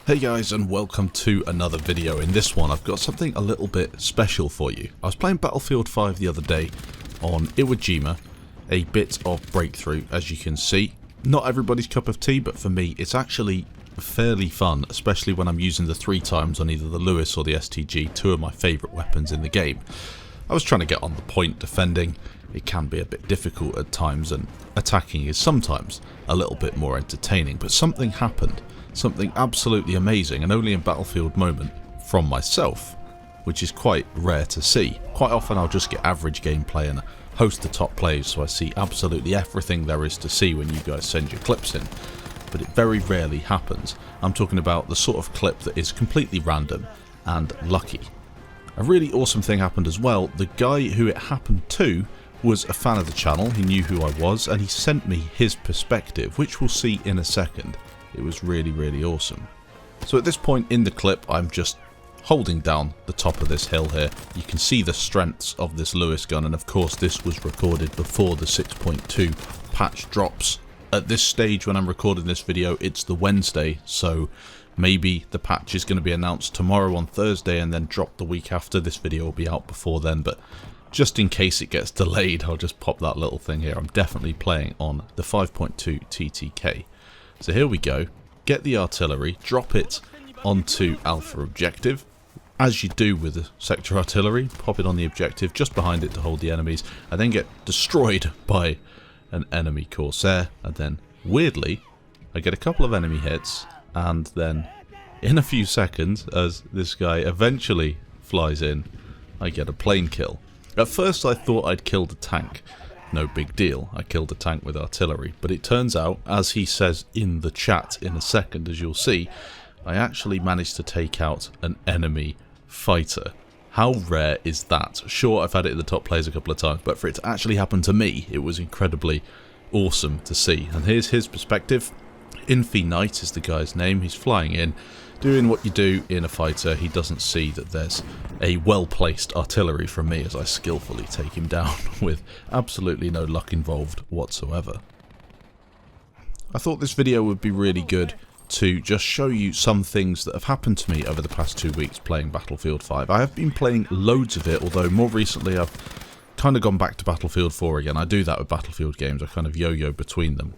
Hey guys, and welcome to another video. In this one I've got something a little bit special for you. I was playing Battlefield 5 the other day on Iwo Jima, a bit of breakthrough as you can see. Not everybody's cup of tea, but for me it's actually fairly fun, especially when I'm using the 3 times on either the Lewis or the STG, two of my favourite weapons in the game. I was trying to get on the point defending. It can be a bit difficult at times, and attacking is sometimes a little bit more entertaining, but something happened. Something absolutely amazing, and only in Battlefield moment from myself, which is quite rare to see. Quite often I'll just get average gameplay and host the top plays, so I see absolutely everything there is to see when you guys send your clips in. But it very rarely happens. I'm talking about the sort of clip that is completely random and lucky. A really awesome thing happened as well. The guy who it happened to was a fan of the channel. He knew who I was and he sent me his perspective, which we'll see in a second. It was really awesome. So at this point in the clip I'm just holding down the top of this hill here. You can see the strengths of this Lewis gun, and of course this was recorded before the 6.2 patch drops. At this stage when I'm recording this video it's the Wednesday, so maybe the patch is going to be announced tomorrow on Thursday and then drop the week after. This video will be out before then, but just in case it gets delayed I'll just pop that little thing here. I'm definitely playing on the 5.2 TTK. So here we go, get the artillery, drop it onto Alpha objective, as you do with the sector artillery, pop it on the objective just behind it to hold the enemies, and then get destroyed by an enemy Corsair, and then weirdly I get a couple of enemy hits, and then in a few seconds as this guy eventually flies in, I get a plane kill. At first I thought I'd killed a tank. No big deal, I killed a tank with artillery, but it turns out, as he says in the chat in a second as you'll see, I actually managed to take out an enemy fighter. How rare is that? Sure, I've had it in the top plays a couple of times, but for it to actually happen to me, it was incredibly awesome to see. And here's his perspective. Infi Knight is the guy's name. He's flying in, doing what you do in a fighter. He doesn't see that there's a well-placed artillery from me as I skillfully take him down with absolutely no luck involved whatsoever. I thought this video would be really good to just show you some things that have happened to me over the past 2 weeks playing Battlefield 5. I have been playing loads of it, although more recently I've kind of gone back to Battlefield 4 again. I do that with Battlefield games, I kind of yo-yo between them.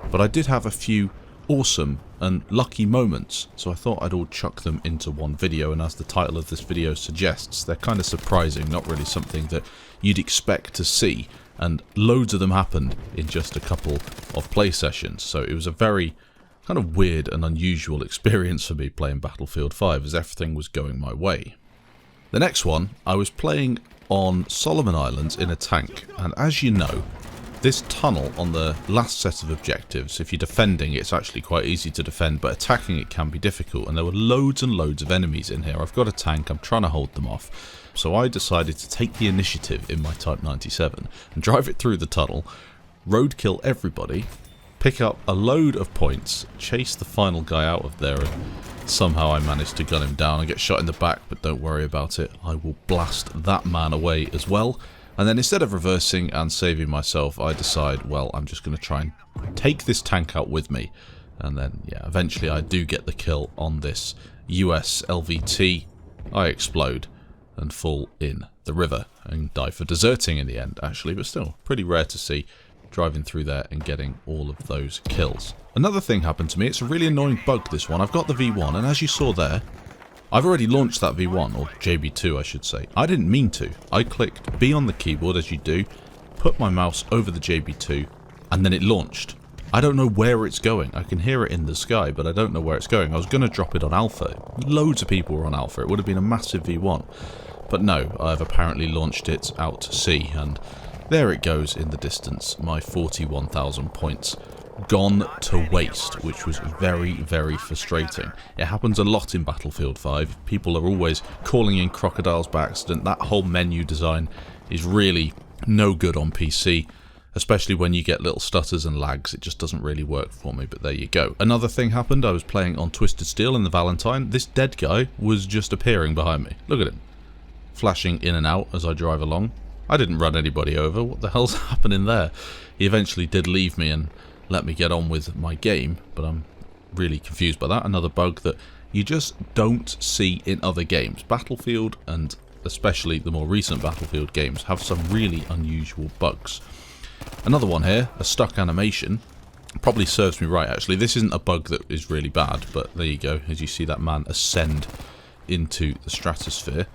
But I did have a few awesome and lucky moments, so I thought I'd all chuck them into one video, and as the title of this video suggests, they're kind of surprising, not really something that you'd expect to see, and loads of them happened in just a couple of play sessions, so it was a very kind of weird and unusual experience for me playing Battlefield 5 as everything was going my way. The next one, I was playing on Solomon Islands in a tank, and as you know, this tunnel on the last set of objectives, if you're defending it's actually quite easy to defend, but attacking it can be difficult, and there were loads and loads of enemies in here. I've got a tank, I'm trying to hold them off, so I decided to take the initiative in my Type 97 and drive it through the tunnel, roadkill everybody, pick up a load of points, chase the final guy out of there, and somehow I managed to gun him down. I get shot in the back, but don't worry about it, I will blast that man away as well. And then instead of reversing and saving myself, I decide, well, I'm just going to try and take this tank out with me. And then, yeah, eventually I do get the kill on this US LVT. I explode and fall in the river and die for deserting in the end, actually, but still pretty rare to see, driving through there and getting all of those kills. Another thing happened to me. It's a really annoying bug, this one. I've got the V1, and as you saw there, I've already launched that V1, or JB2 I should say. I didn't mean to. I clicked B on the keyboard as you do, put my mouse over the JB2, and then it launched. I don't know where it's going. I can hear it in the sky, but I don't know where it's going. I was going to drop it on Alpha. Loads of people were on Alpha. It would have been a massive V1. But no, I've apparently launched it out to sea, and there it goes in the distance. My 41,000 points gone to waste, which was very frustrating. It happens a lot in Battlefield 5. People are always calling in crocodiles by accident. That whole menu design is really no good on PC, especially when you get little stutters and lags. It just doesn't really work for me, but there you go. Another thing happened. I was playing on Twisted Steel in the Valentine. This dead guy was just appearing behind me. Look at him, flashing in and out as I drive along. I didn't run anybody over. What the hell's happening there? He eventually did leave me and let me get on with my game, but I'm really confused by that. Another bug that you just don't see in other games. Battlefield, and especially the more recent Battlefield games, have some really unusual bugs. Another one here, a stuck animation, probably serves me right actually. This isn't a bug that is really bad, but there you go, as you see that man ascend into the stratosphere.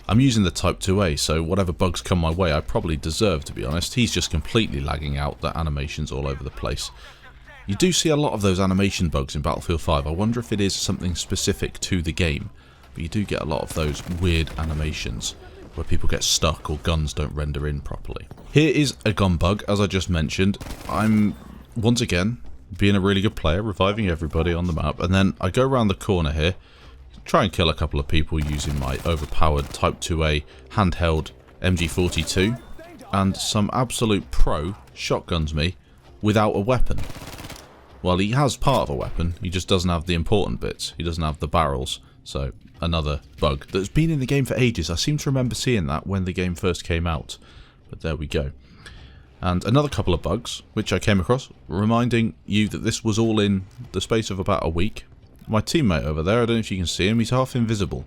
I'm using the Type 2A, so whatever bugs come my way I probably deserve, to be honest. He's just completely lagging out, the animations all over the place. You do see a lot of those animation bugs in Battlefield 5. I wonder if it is something specific to the game, but you do get a lot of those weird animations where people get stuck or guns don't render in properly. Here is a gun bug, as I just mentioned. I'm, once again, being a really good player, reviving everybody on the map, and then I go around the corner here, try and kill a couple of people using my overpowered Type 2A handheld MG42, and some absolute pro shotguns me without a weapon. Well, he has part of a weapon, he just doesn't have the important bits. He doesn't have the barrels, so another bug that's been in the game for ages. I seem to remember seeing that when the game first came out, but there we go. And another couple of bugs, which I came across, reminding you that this was all in the space of about a week. My teammate over there, I don't know if you can see him, he's half invisible.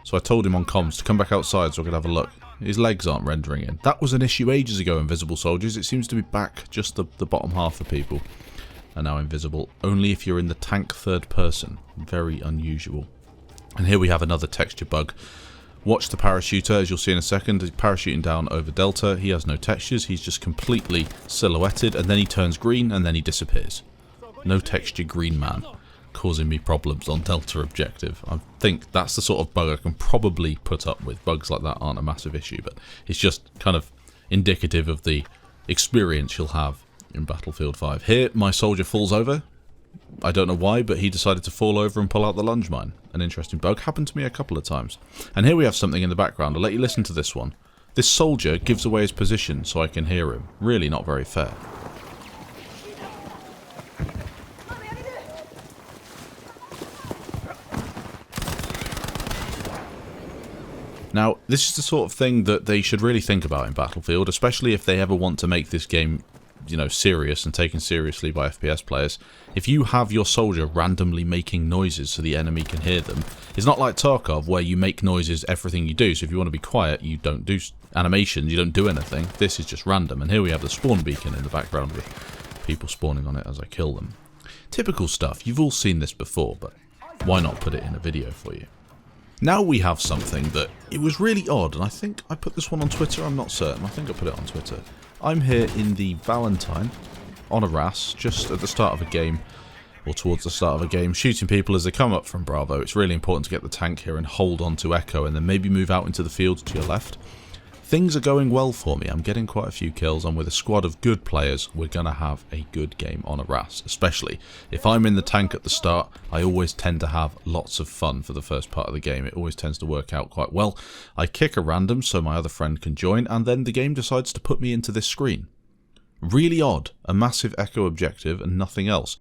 So I told him on comms to come back outside so I could have a look. His legs aren't rendering in. That was an issue ages ago, invisible soldiers. It seems to be back, just the bottom half of people are now invisible. Only if you're in the tank third person. Very unusual. And here we have another texture bug. Watch the parachuter, as you'll see in a second. He's parachuting down over Delta. He has no textures. He's just completely silhouetted, and then he turns green, and then he disappears. No texture green man, causing me problems on Delta objective. I think that's the sort of bug I can probably put up with. Bugs like that aren't a massive issue, but it's just kind of indicative of the experience you'll have in Battlefield 5. Here, my soldier falls over. I don't know why, but he decided to fall over and pull out the lunge mine. An interesting bug. Happened to me a couple of times. And here we have something in the background. I'll let you listen to this one. This soldier gives away his position so I can hear him. Really not very fair. Now, this is the sort of thing that they should really think about in Battlefield, especially if they ever want to make this game, you know, serious and taken seriously by FPS players. If you have your soldier randomly making noises so the enemy can hear them, it's not like Tarkov where you make noises everything you do. So if you want to be quiet, you don't do animations, you don't do anything. This is just random. And here we have the spawn beacon in the background with people spawning on it as I kill them. Typical stuff. You've all seen this before, but why not put it in a video for you? Now we have something that, it was really odd, and I think I put this one on Twitter, I'm not certain, I think I put it on Twitter. I'm here in the Valentine, on a RAS, just at the start of a game, or towards the start of a game, shooting people as they come up from Bravo. It's really important to get the tank here and hold on to Echo, and then maybe move out into the field to your left. Things are going well for me. I'm getting quite a few kills. I'm with a squad of good players. We're going to have a good game on a RAS, especially if I'm in the tank at the start. I always tend to have lots of fun for the first part of the game. It always tends to work out quite well. I kick a random so my other friend can join, and then the game decides to put me into this screen. Really odd. A massive Echo objective and nothing else.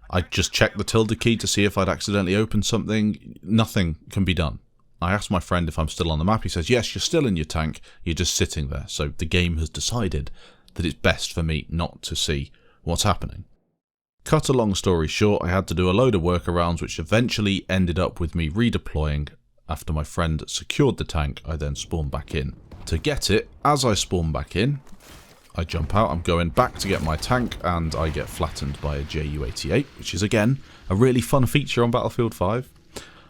I just checked the tilde key to see if I'd accidentally opened something. Nothing can be done. I asked my friend if I'm still on the map. He says, yes, you're still in your tank. You're just sitting there. So the game has decided that it's best for me not to see what's happening. Cut a long story short, I had to do a load of workarounds, which eventually ended up with me redeploying. After my friend secured the tank, I then spawned back in. To get it, as I spawn back in, I jump out. I'm going back to get my tank, and I get flattened by a Ju-88, which is, again, a really fun feature on Battlefield 5.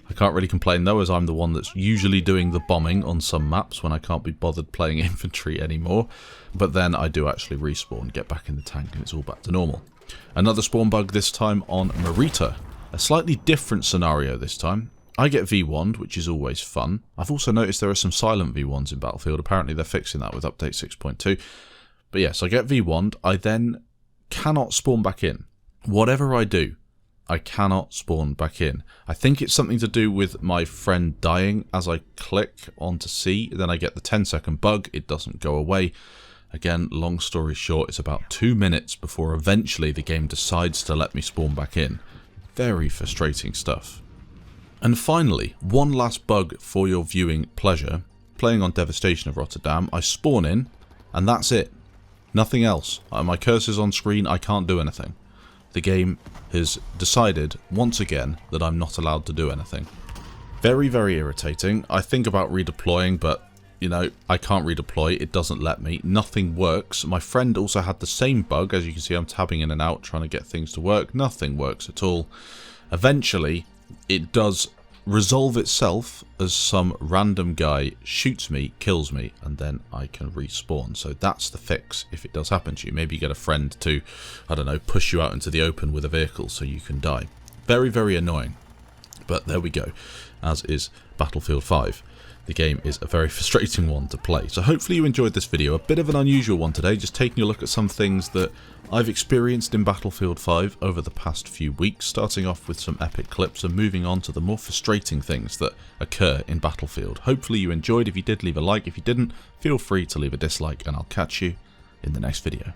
I can't really complain though, as I'm the one that's usually doing the bombing on some maps when I can't be bothered playing infantry anymore. But then I do actually respawn, get back in the tank, and it's all back to normal. Another spawn bug, this time on Marita. A slightly different scenario this time. I get V1'd, which is always fun. I've also noticed there are some silent V1s in Battlefield. Apparently they're fixing that with update 6.2. But yes, I get V1'd. I then cannot spawn back in. Whatever I do, I cannot spawn back in. I think it's something to do with my friend dying. As I click onto C, then I get the 10-second bug. It doesn't go away. Again, long story short, it's about 2 minutes before eventually the game decides to let me spawn back in. Very frustrating stuff. And finally, one last bug for your viewing pleasure. Playing on Devastation of Rotterdam, I spawn in, and that's it. Nothing else. My cursor's on screen, I can't do anything. the game has decided once again that I'm not allowed to do anything. Very, very irritating. I think about redeploying, but you know, I can't redeploy, it doesn't let me, nothing works. My friend also had the same bug, as you can see I'm tabbing in and out trying to get things to work, nothing works at all. Eventually, it does resolve itself as some random guy shoots me, kills me, and then I can respawn. So that's the fix if it does happen to you. Maybe you get a friend to, I don't know, push you out into the open with a vehicle so you can die. Very, very annoying. But there we go, as is Battlefield 5. The game is a very frustrating one to play. So hopefully you enjoyed this video. A bit of an unusual one today, just taking a look at some things that I've experienced in Battlefield 5 over the past few weeks, starting off with some epic clips and moving on to the more frustrating things that occur in Battlefield. Hopefully you enjoyed. If you did, leave a like. If you didn't, feel free to leave a dislike, and I'll catch you in the next video.